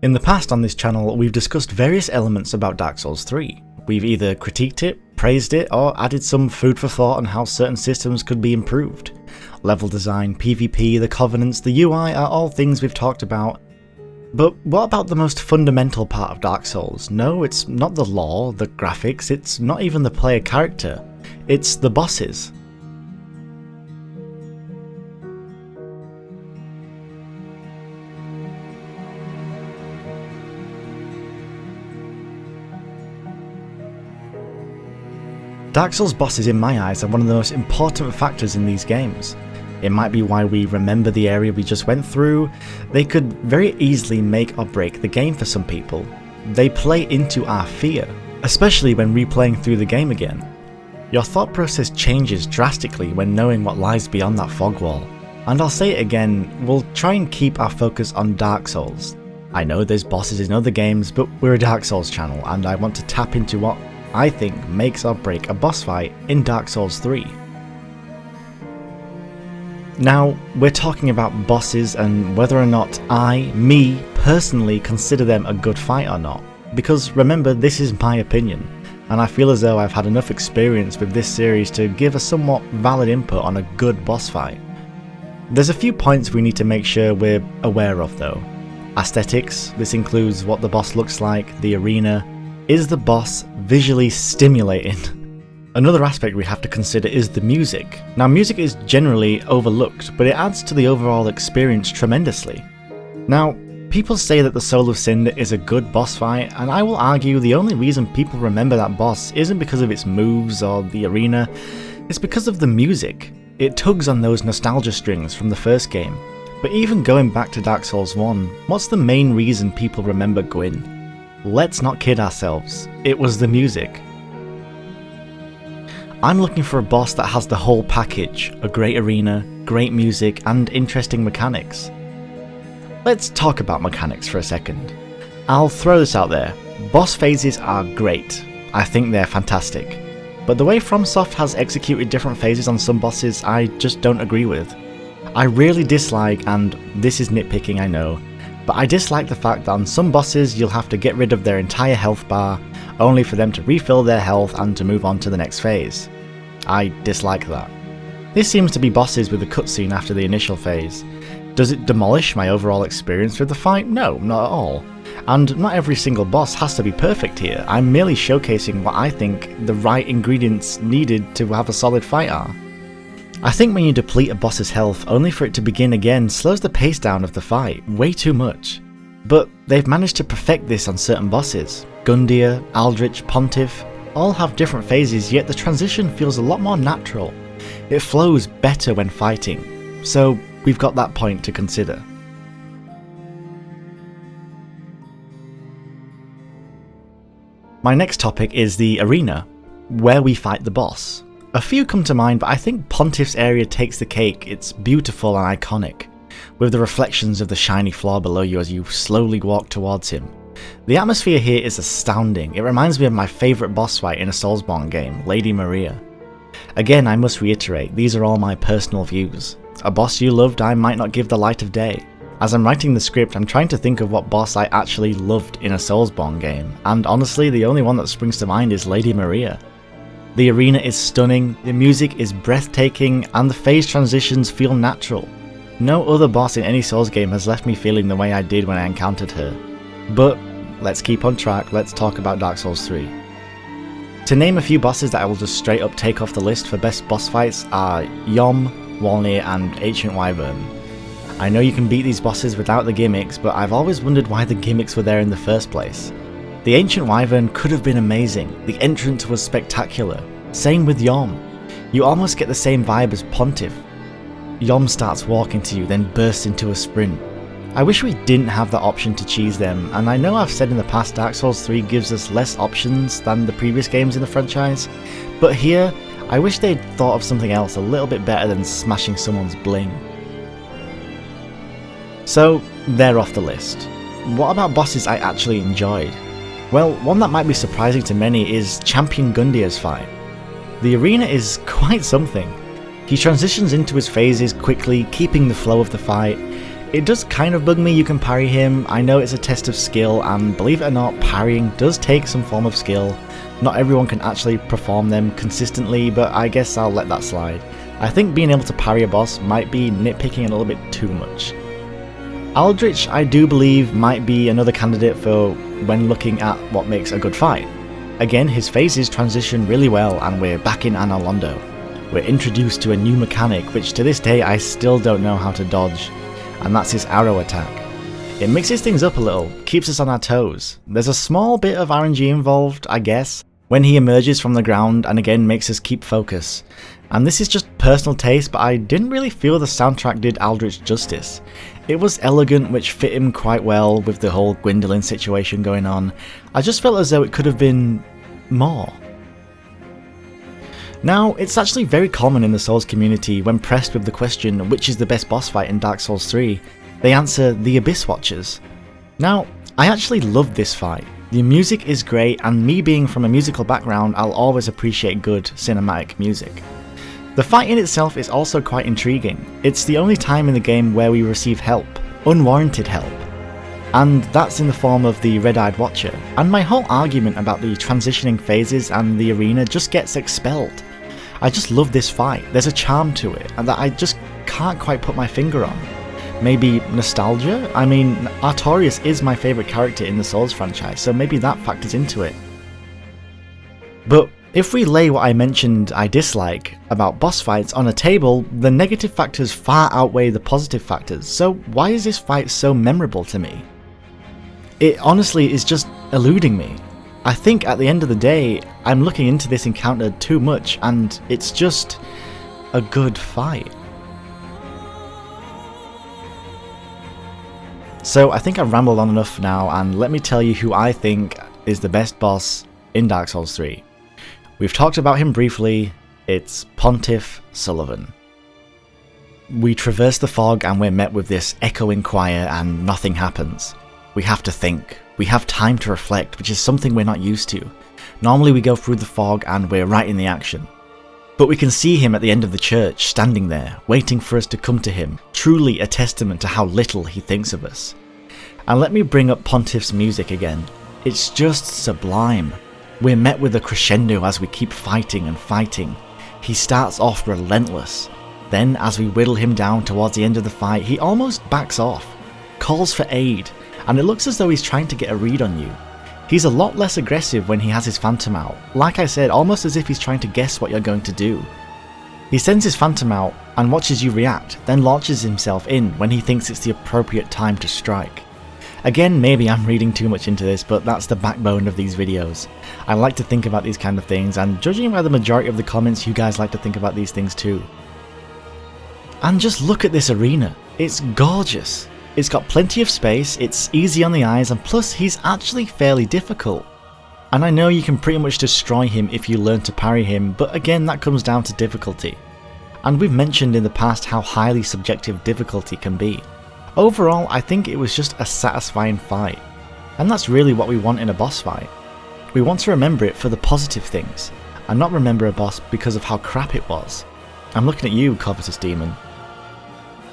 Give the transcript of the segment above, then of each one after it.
In the past on this channel, we've discussed various elements about Dark Souls 3. We've either critiqued it, praised it, or added some food for thought on how certain systems could be improved. Level design, PvP, the Covenants, the UI are all things we've talked about. But what about the most fundamental part of Dark Souls? No, it's not the lore, the graphics, it's not even the player character. It's the bosses. Dark Souls bosses in my eyes are one of the most important factors in these games. It might be why we remember the area we just went through. They could very easily make or break the game for some people. They play into our fear, especially when replaying through the game again. Your thought process changes drastically when knowing what lies beyond that fog wall. And I'll say it again, we'll try and keep our focus on Dark Souls. I know there's bosses in other games, but we're a Dark Souls channel and I want to tap into what I think makes or break a boss fight in Dark Souls 3. Now, we're talking about bosses and whether or not me personally consider them a good fight or not. Because remember, this is my opinion, and I feel as though I've had enough experience with this series to give a somewhat valid input on a good boss fight. There's a few points we need to make sure we're aware of though. Aesthetics, this includes what the boss looks like, the arena. Is the boss visually stimulating? Another aspect we have to consider is the music. Now, music is generally overlooked, but it adds to the overall experience tremendously. Now, people say that the Soul of Cinder is a good boss fight, and I will argue the only reason people remember that boss isn't because of its moves or the arena, it's because of the music. It tugs on those nostalgia strings from the first game. But even going back to Dark Souls 1, what's the main reason people remember Gwyn? Let's not kid ourselves, it was the music. I'm looking for a boss that has the whole package, a great arena, great music, and interesting mechanics. Let's talk about mechanics for a second. I'll throw this out there, boss phases are great, I think they're fantastic. But the way FromSoft has executed different phases on some bosses I just don't agree with. I really dislike, and this is nitpicking I know, but I dislike the fact that on some bosses you'll have to get rid of their entire health bar, only for them to refill their health and to move on to the next phase. I dislike that. This seems to be bosses with a cutscene after the initial phase. Does it demolish my overall experience with the fight? No, not at all. And not every single boss has to be perfect here, I'm merely showcasing what I think the right ingredients needed to have a solid fight are. I think when you deplete a boss's health only for it to begin again slows the pace down of the fight way too much. But they've managed to perfect this on certain bosses. Gundyr, Aldrich, Pontiff all have different phases, yet the transition feels a lot more natural. It flows better when fighting, so we've got that point to consider. My next topic is the arena, where we fight the boss. A few come to mind, but I think Pontiff's area takes the cake. It's beautiful and iconic, with the reflections of the shiny floor below you as you slowly walk towards him. The atmosphere here is astounding. It reminds me of my favourite boss fight in a Soulsborne game, Lady Maria. Again, I must reiterate, these are all my personal views. A boss you loved I might not give the light of day. As I'm writing the script, I'm trying to think of what boss I actually loved in a Soulsborne game, and honestly the only one that springs to mind is Lady Maria. The arena is stunning, the music is breathtaking, and the phase transitions feel natural. No other boss in any Souls game has left me feeling the way I did when I encountered her. But let's keep on track, let's talk about Dark Souls 3. To name a few bosses that I will just straight up take off the list for best boss fights are Yom, Walnir, and Ancient Wyvern. I know you can beat these bosses without the gimmicks, but I've always wondered why the gimmicks were there in the first place. The Ancient Wyvern could have been amazing, the entrance was spectacular. Same with Yom. You almost get the same vibe as Pontiff. Yom starts walking to you, then bursts into a sprint. I wish we didn't have the option to cheese them, and I know I've said in the past Dark Souls 3 gives us less options than the previous games in the franchise, but here, I wish they'd thought of something else a little bit better than smashing someone's bling. So, they're off the list. What about bosses I actually enjoyed? Well, one that might be surprising to many is Champion Gundyr's fight. The arena is quite something. He transitions into his phases quickly, keeping the flow of the fight. It does kind of bug me you can parry him. I know it's a test of skill, and believe it or not, parrying does take some form of skill. Not everyone can actually perform them consistently, but I guess I'll let that slide. I think being able to parry a boss might be nitpicking a little bit too much. Aldrich, I do believe, might be another candidate for when looking at what makes a good fight. Again, his phases transition really well, and we're back in Anor Londo. We're introduced to a new mechanic, which to this day I still don't know how to dodge, and that's his arrow attack. It mixes things up a little, keeps us on our toes. There's a small bit of RNG involved, I guess, when he emerges from the ground and again makes us keep focus. And this is just personal taste, but I didn't really feel the soundtrack did Aldrich justice. It was elegant, which fit him quite well with the whole Gwendolyn situation going on. I just felt as though it could have been more. Now, it's actually very common in the Souls community when pressed with the question which is the best boss fight in Dark Souls 3, they answer the Abyss Watchers. Now, I actually love this fight. The music is great, and me being from a musical background, I'll always appreciate good cinematic music. The fight in itself is also quite intriguing. It's the only time in the game where we receive help, unwarranted help, and that's in the form of the Red-Eyed Watcher, and my whole argument about the transitioning phases and the arena just gets expelled. I just love this fight, there's a charm to it, and that I just can't quite put my finger on. Maybe nostalgia? I mean, Artorias is my favourite character in the Souls franchise, so maybe that factors into it. But if we lay what I mentioned I dislike about boss fights on a table, the negative factors far outweigh the positive factors, so why is this fight so memorable to me? It honestly is just eluding me. I think at the end of the day, I'm looking into this encounter too much, and it's just a good fight. So I think I've rambled on enough now, and let me tell you who I think is the best boss in Dark Souls 3. We've talked about him briefly, it's Pontiff Sullivan. We traverse the fog and we're met with this echoing choir and nothing happens. We have to think, we have time to reflect, which is something we're not used to. Normally we go through the fog and we're right in the action. But we can see him at the end of the church, standing there, waiting for us to come to him, truly a testament to how little he thinks of us. And let me bring up Pontiff's music again. It's just sublime. We're met with a crescendo as we keep fighting and fighting. He starts off relentless. Then, as we whittle him down towards the end of the fight, he almost backs off, calls for aid, and it looks as though he's trying to get a read on you. He's a lot less aggressive when he has his phantom out, like I said, almost as if he's trying to guess what you're going to do. He sends his phantom out and watches you react, then launches himself in when he thinks it's the appropriate time to strike. Again, maybe I'm reading too much into this, but that's the backbone of these videos. I like to think about these kind of things, and judging by the majority of the comments, you guys like to think about these things too. And just look at this arena, it's gorgeous. It's got plenty of space, it's easy on the eyes, and plus he's actually fairly difficult. And I know you can pretty much destroy him if you learn to parry him, but again that comes down to difficulty. And we've mentioned in the past how highly subjective difficulty can be. Overall, I think it was just a satisfying fight. And that's really what we want in a boss fight. We want to remember it for the positive things, and not remember a boss because of how crap it was. I'm looking at you, Covetous Demon.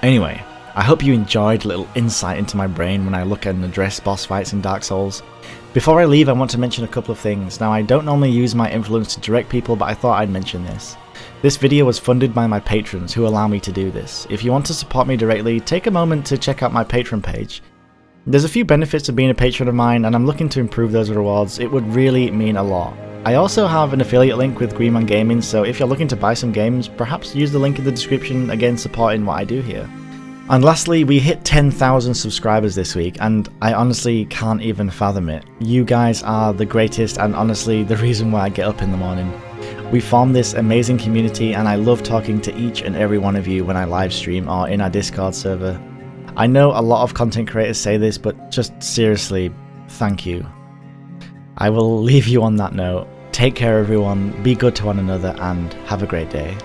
Anyway, I hope you enjoyed a little insight into my brain when I look and address boss fights in Dark Souls. Before I leave, I want to mention a couple of things. Now, I don't normally use my influence to direct people, but I thought I'd mention this. This video was funded by my patrons who allow me to do this. If you want to support me directly, take a moment to check out my Patreon page. There's a few benefits of being a patron of mine, and I'm looking to improve those rewards. It would really mean a lot. I also have an affiliate link with Greenman Gaming, so if you're looking to buy some games, perhaps use the link in the description, again supporting what I do here. And lastly, we hit 10,000 subscribers this week, and I honestly can't even fathom it. You guys are the greatest, and honestly the reason why I get up in the morning. We formed this amazing community, and I love talking to each and every one of you when I live stream or in our Discord server. I know a lot of content creators say this, but just seriously, thank you. I will leave you on that note. Take care everyone, be good to one another, and have a great day.